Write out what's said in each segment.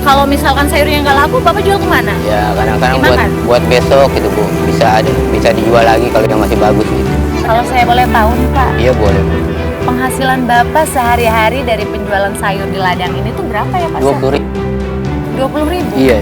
Kalau misalkan sayurnya nggak laku, Bapak jual kemana? Ya kadang-kadang Dimakan? buat besok gitu Bu. Bisa dijual lagi kalau yang masih bagus gitu. Kalau saya boleh tahu nih Pak, Iya boleh Bu. penghasilan Bapak sehari-hari dari penjualan sayur di ladang ini tuh berapa ya Pak? 20.000. 20.000? Iya.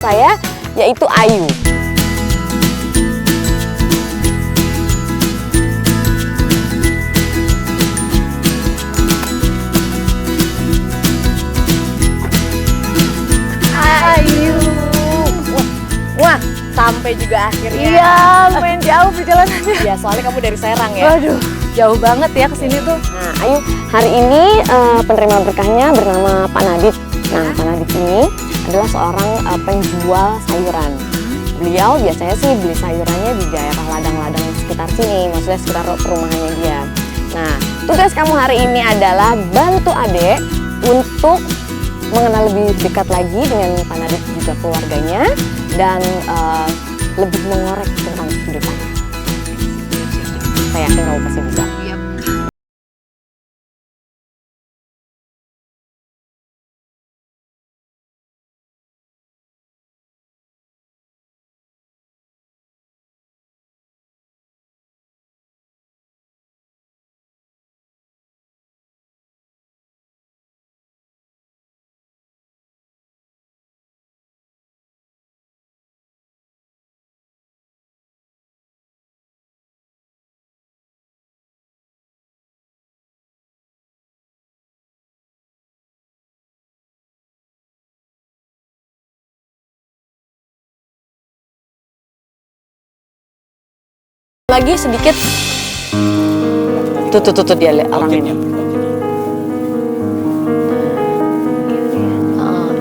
Saya yaitu Ayu. Ayu. Wah, sampai juga akhirnya. Iya, lumayan jauh perjalanannya. Ya, soalnya kamu dari Serang ya. Waduh, jauh banget ya ke sini tuh. Nah, Ayu, hari ini penerima berkahnya bernama Pak Nadit. Nah, Pak Nadit ini adalah seorang penjual sayuran. Beliau biasanya sih beli sayurannya di daerah ladang-ladang sekitar sini, maksudnya sekitar perumahannya dia. Nah, tugas kamu hari ini adalah bantu Adek untuk mengenal lebih dekat lagi dengan Pak Nadit juga keluarganya dan lebih mengorek tentang kehidupannya. Saya yakin kamu pasti bisa. Lagi sedikit. Tuh dia lihat orang ini.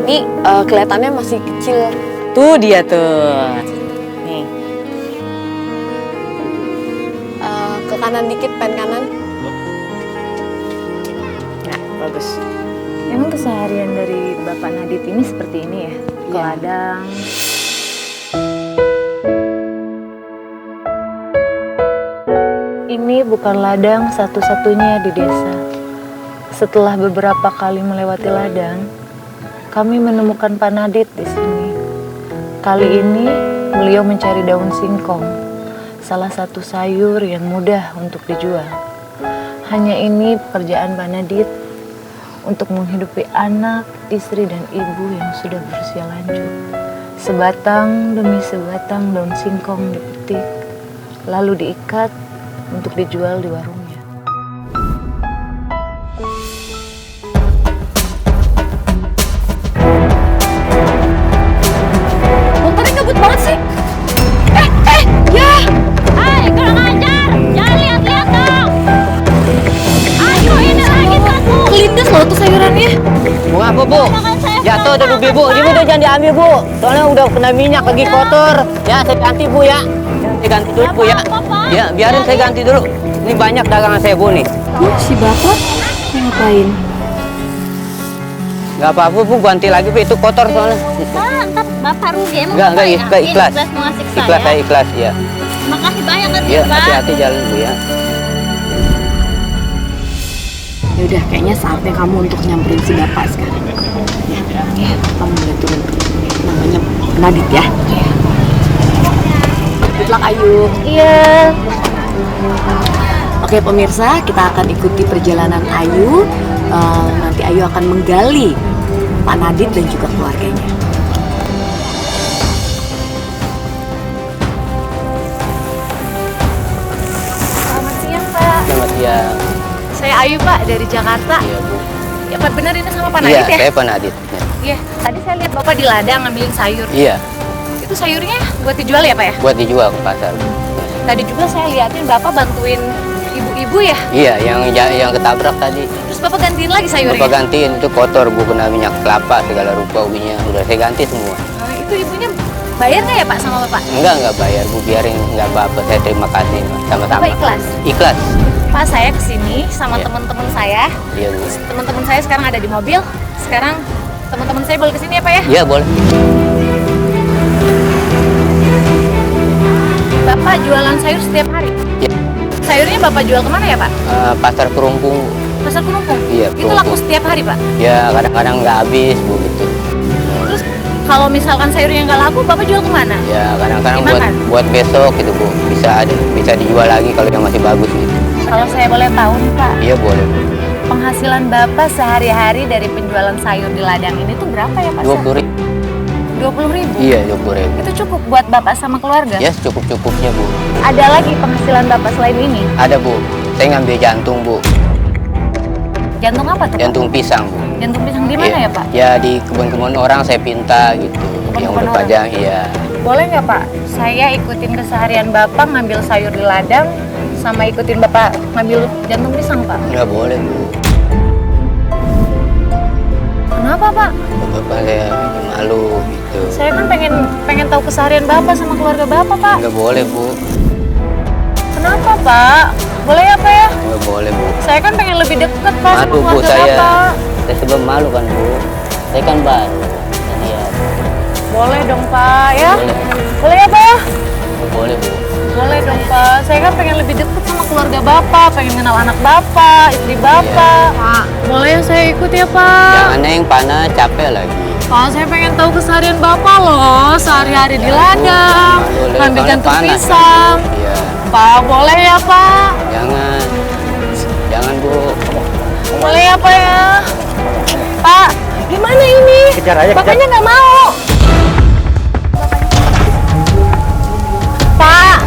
Ini kelihatannya masih kecil. Tuh dia tuh. Nih. Ke kanan dikit, pen kanan. Nah, bagus. Emang keseharian dari Bapak Nadit ini seperti ini ya? Ke Iya. ladang. Ini bukan ladang satu-satunya di desa. Setelah beberapa kali melewati ladang, kami menemukan Pak Nadit di sini. Kali ini beliau mencari daun singkong, salah satu sayur yang mudah untuk dijual. Hanya ini pekerjaan Pak Nadit untuk menghidupi anak, istri, dan ibu yang sudah berusia lanjut. Sebatang demi sebatang daun singkong dipetik, lalu diikat untuk dijual di warungnya. Motornya ngebut banget sih. Ya. Hai, kurang ajar! Jangan lihat-lihat dong! Ayo, ini lagi satu! Kelindes loh tuh sayurannya. Bu apa Bu? Jatuh ada dubi Bu. Ini udah jangan diambil Bu. Soalnya udah kena minyak lagi kotor. Ya saya ganti Bu ya. Saya ganti dulu Bu ya. Ya biarin saya ganti dulu. Ini banyak dagangan saya Bu nih. Si bapak ngapain? Gak apa-apa Bu, ganti lagi Bu, itu kotor soalnya. Ntar Bapak rugi, emang Enggak, Bapak ikhlas. ikhlas mengasih Ikhlas saya ikhlas ya. Makasih banyak kan Ya Pak. hati-hati jalan Bu ya. Ya udah, kayaknya saatnya kamu untuk nyamperin si bapak sekarang. Ya, kamu boleh turun. Namanya Nadit ya. Good luck Ayu. Iya. Oke pemirsa, kita akan ikuti perjalanan Ayu. Nanti Ayu akan menggali Pak Nadit dan juga keluarganya. Selamat siang Pak. Selamat siang. Saya Ayu Pak dari Jakarta. Iya Bu. Ya Pak, benar ini sama Pak Iya, Nadit ya? saya Pak Nadit. Ya. Iya. Tadi saya lihat Bapak di ladang ngambilin sayur. Iya, Itu sayurnya buat dijual ya Pak ya? buat dijual ke pasar. Tadi juga saya liatin Bapak bantuin ibu-ibu ya. Iya, yang ketabrak tadi. Terus Bapak gantiin lagi sayurnya? Bapak gantiin, itu kotor Bu, kena minyak kelapa segala rupa ubinya. Udah saya ganti semua. Itu ibunya bayar nggak ya Pak sama Bapak? Enggak bayar Bu, biarin nggak apa-apa. Saya terima kasih sama-sama. Bapak ikhlas? Ikhlas. Pak, saya kesini sama Iya. teman-teman saya. Iya Bu. Teman-teman saya sekarang ada di mobil. Sekarang teman-teman saya boleh kesini ya Pak ya? Iya boleh. Bapak jualan sayur setiap hari? Iya. Sayurnya Bapak jual kemana ya Pak? Pasar Kerumpung Bu. Pasar Kerumpung? Iya, Itu Kerumpung. laku setiap hari Pak? Ya kadang-kadang nggak habis Bu gitu. Terus kalau misalkan sayurnya nggak laku, Bapak jual kemana? Ya kadang-kadang Dimakan? buat besok gitu Bu. Bisa dijual lagi kalau yang masih bagus gitu. Kalau saya boleh tahu nih Pak, Iya boleh Bu. penghasilan Bapak sehari-hari dari penjualan sayur di ladang ini tuh berapa ya Pak? 20.000. 20.000? Iya 20.000. Itu cukup buat Bapak sama keluarga? Ya cukup-cukupnya Bu. Ada lagi penghasilan Bapak selain ini? Ada Bu. Saya ngambil jantung Bu. Jantung apa tuh? Pak? Jantung pisang Bu. Jantung pisang di mana Iya. ya Pak? Ya di kebun-kebun orang saya pinta gitu. Yang Kebun-kebun udah pajang iya. Boleh nggak Pak? Saya ikutin keseharian Bapak ngambil sayur di ladang sama ikutin Bapak ngambil jantung pisang Pak. Nggak boleh Bu. Kenapa Pak? Bapak saya malu gitu. Saya kan pengen tahu keseharian Bapak sama keluarga Bapak Pak. Nggak boleh Bu. Kenapa Pak? Boleh ya Pak ya? Nggak boleh Bu. Saya kan pengen lebih deket Pak sama Malu Bu keluarga saya. Bapak. Saya sebelum malu kan Bu. Saya kan baru. Iya. Boleh dong Pak ya? Boleh. Boleh ya Pak ya? Nggak boleh Bu. Boleh dong Pak. Saya kan pengen lebih deket sama keluarga Bapak, pengen kenal anak Bapak, istri Bapak. Pak, boleh ya saya ikut ya Pak? Jangan Neng panas capek lagi. Pak, saya pengen tahu keseharian Bapak loh, sehari-hari di ladang, ngambil jantung pisang. Iya. Pak, boleh ya Pak? Jangan. Jangan Bu. Boleh ya Pak ya? Pak, gimana ini? Kejar aja, kejar. Bapaknya nggak mau. Pak,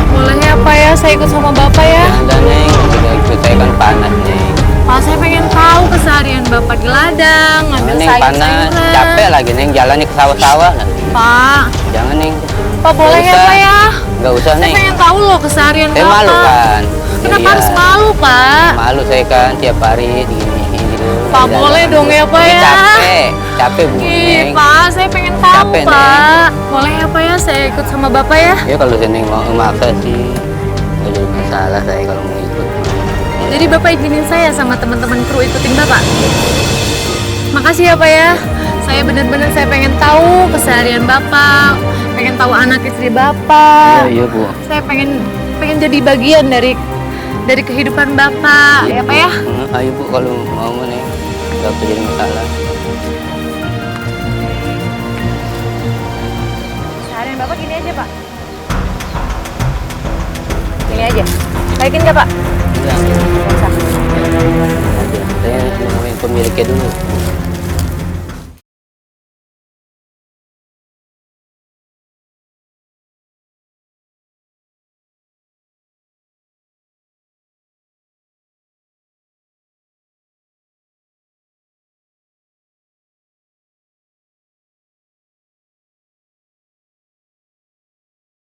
boleh ya Pak ya? Saya ikut sama Bapak ya? Jangan Neng. Tidak ikut saya kan panas Neng. Pak, saya pengen tahu keseharian Bapak di ladang, ngambil Neng panas. sayur-sayuran. Capek lagi Neng. Jalannya ke sawah-sawah. Pak, Jangan Neng. Pak boleh Nggak ya usah. Pak ya? Nggak usah Saya Neng. pengen tahu loh keseharian Saya Bapak. malu kan. Kenapa Iya. harus malu Pak? Malu saya kan tiap hari gini gitu. Pak, Jalan. boleh dong ya, Pak, Ini ya? Capek Bu Ih Neng. Pak, saya pengen tahu Capek, Neng. Pak. Boleh ya Pak ya? Saya ikut sama Bapak ya? Ya kalau saya Neng mau maksa sih nggak jadi masalah saya kalau mau ikut. Jadi Bapak izinin saya sama teman-teman kru ikutin Bapak. Makasih ya Pak ya. Saya benar-benar saya pengen tahu keseharian Bapak, pengen tahu anak istri Bapak. Iya Bu. Saya pengen jadi bagian dari kehidupan Bapak. Ya Pak ya? Ayo Bu kalau mau Neng. Nggak usah jadi masalah. Keseharian Bapak gini aja Pak. Gini aja. Baikin nggak Pak? Enggak. Nggak usah. Saya nemuin pemiliknya dulu.